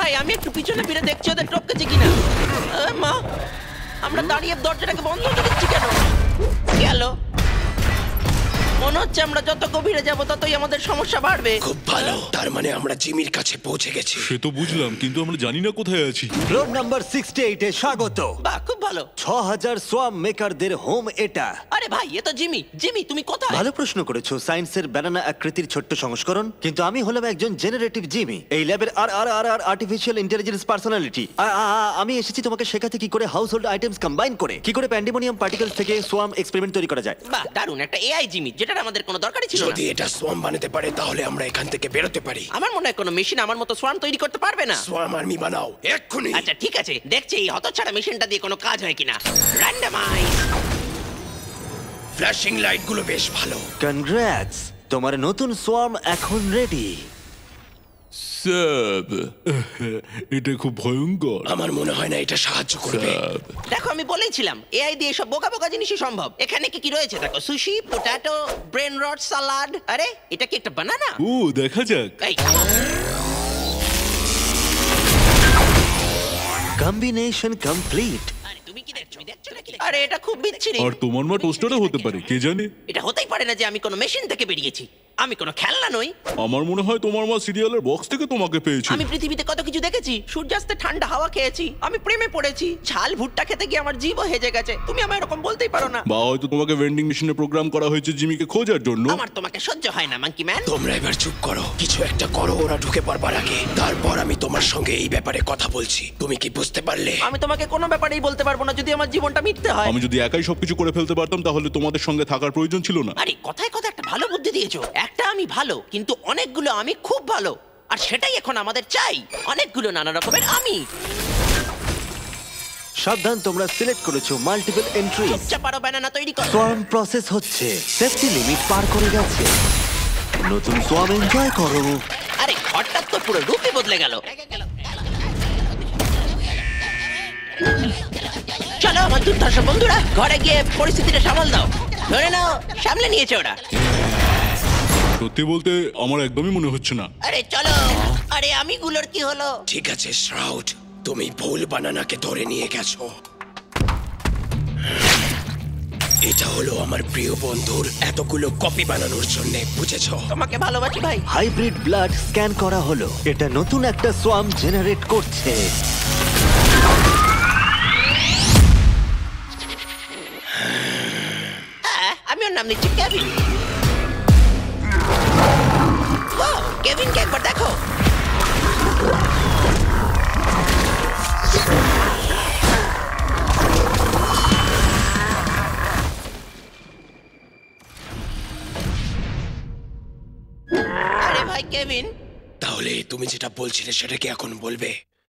ভাই আমি একটু পিছনে ফিরে দেখছি ওদের টপকেছে কিনা। মা, আমরা দাঁড়িয়ে দরজাটাকে বন্ধ করে দিচ্ছি কেন? গেল। মনে হচ্ছে আমরা যত গভীরে যাব ততই আমাদের সমস্যা বাড়বে। খুব ভালো, তার মানে আমরা জিমির কাছে পৌঁছে গেছি। সে তো বুঝলাম, কিন্তু আমরা জানি না কোথায় আছি। ফ্লোর নাম্বার 68 এ স্বাগত। বাহ, খুব ভালো। 6000 সোয়াম মেকারদের হোম এটা। আরে ভাই, এ তো জিমি। জিমি, তুমি কোথায়? ভালো প্রশ্ন করেছো। সায়েন্সের ব্যানানা আকৃতির ছোট্ট সংস্করণ, কিন্তু আমি হলাম একজন জেনারেটিভ জিমি, এই ল্যাবের আর আর্টিফিশিয়াল ইন্টেলিজেন্স পার্সোনালিটি। আমি এসেছি তোমাকে শেখাতে কি করে হাউস হোল্ড আইটেমস কম্বাইন করে কি করে প্যান্ডেমোনিয়াম পার্টিকেলস থেকে সোয়াম এক্সপেরিমেন্ট তৈরি করা যায়। বাহ, দারুণ। একটা এআই জিমি, যেটা আমাদের কোনো দরকারই ছিল না। যদি এটা সোয়াম বানাতে পারে তাহলে আমরা এখান থেকে বেরোতে পারি। আমার মনে হয় কোনো মেশিন আমার মতো সোয়ার্ম তৈরি করতে পারবে না। সোয়াম আর্মি বানাও এক্ষুনি। আচ্ছা ঠিক আছে, দেখছি এই হতচ্ছাড়া মেশিনটা দিয়ে কোনো কাজ হয় কিনা। র্যান্ডমাইজ। ফ্ল্যাশিং লাইট গুলো বেশ ভালো। কনগ্রাটস, তোমার নতুন সোয়াম এখন রেডি। স্যাব, এটা খুব ভয়ঙ্কর। আমার মনে হয় না এটা সাহায্য করবে। দেখো, আমি বলেইছিলাম এআই দিয়ে সব বোকা বোকা জিনিসই সম্ভব। এখানে কি কি রয়েছে দেখো, সুশি, পোটাটো, ব্রেন রট, সালাড। আরে এটা কি একটা বানানা? ও, দেখা যাক। এই, কম্বিনেশন কমপ্লিট। আরে তুমি কি দেখছো? দেখছো নাকি? আরে এটা খুব বিচ্ছিরি। আর তোমার মা টোস্টারও হতে পারে, কে জানে। এটা হতেই পারে না যে আমি কোনো মেশিন থেকে বেরিয়েছি। আমি কোনো খেলনা নই। আমার মনে হয় তোমার মা সিরিয়ালের বক্স থেকে তোমাকে পেয়েছে। আমি পৃথিবীতে কত কিছু দেখেছি। সূর্যাস্তে ঠান্ডা হাওয়া খেয়েছি, আমি প্রেমে পড়েছি, ঝাল ভুট্টা খেতে গিয়ে আমার জীবও হেজে গেছে। তুমি আমায় এরকম বলতেই পারো না। বা হয়তো তোমাকে ভেন্ডিং মেশিনে প্রোগ্রাম করা হয়েছে জিমিকে খোঁজার জন্য। আমার তোমাকে সহ্য হয় না, মাঙ্কি ম্যান। তোমরা এবার চুপ করো, কিছু একটা করো ওরা ঢুকে পড়বার আগে। তারপর আমি তোমার সঙ্গে এই ব্যাপারে কথা বলছি। তুমি কি বুঝতে পারলে? আমি তোমাকে কোনো ব্যাপারেই বলতে পারবো না যদি আমার জীবনটা মিথ্যে হয়। আমি যদি একাই সবকিছু করে ফেলতে পারতাম তাহলে তোমাদের সঙ্গে থাকার প্রয়োজন ছিল না। আরে কথায় কথা একটা ভালো বুদ্ধি দিয়েছো। একটা আমি ভালো, কিন্তু অনেকগুলো আমি খুব ভালো, আর সেটাই এখন আমাদের চাই। অনেকগুলো নানা রকমের আমি। সাবধান, তোমরা সিলেক্ট করেছো মাল্টিপল এন্ট্রি। চুপচাপ আরো বানানা তৈরি করো। সোয়াম প্রসেস হচ্ছে, সেফটি লিমিট পার করে গেছে। নতুন সোয়াম এনজয় করো। আরে ঘরটা তো পুরো রূপই বদলে গেল। চলো আমার দুর্ধর্ষ বন্ধুরা, ঘরে গিয়ে পরিস্থিতিটা সামাল দাও। ধরে নাও, সামলে নিয়েছে ওরা। সত্যি বলতে আমার একদমই মনে হচ্ছে না। আরে চলো। আরে আমি গুলোর কি হলো? ঠিক আছে শ্রাউড, তুমি ভুল বানানাকে ধরে নিয়ে গেছো। এটা হলো আমার প্রিয় বন্ধুর এতগুলো কপি বানানোর জন্য, বুঝেছো? তোমাকে ভালোবাসি ভাই। হাইব্রিড ব্লাড স্ক্যান করা হলো, এটা নতুন একটা সোয়াম জেনারেট করছে। আমি ওর নাম নিচ্ছি কেভিন। ওয়াও, কেভিনকে একবার দেখো। আরে ভাই কেভিন। তাহলে তুমি যেটা বলছিলে সেটা কি এখন বলবে?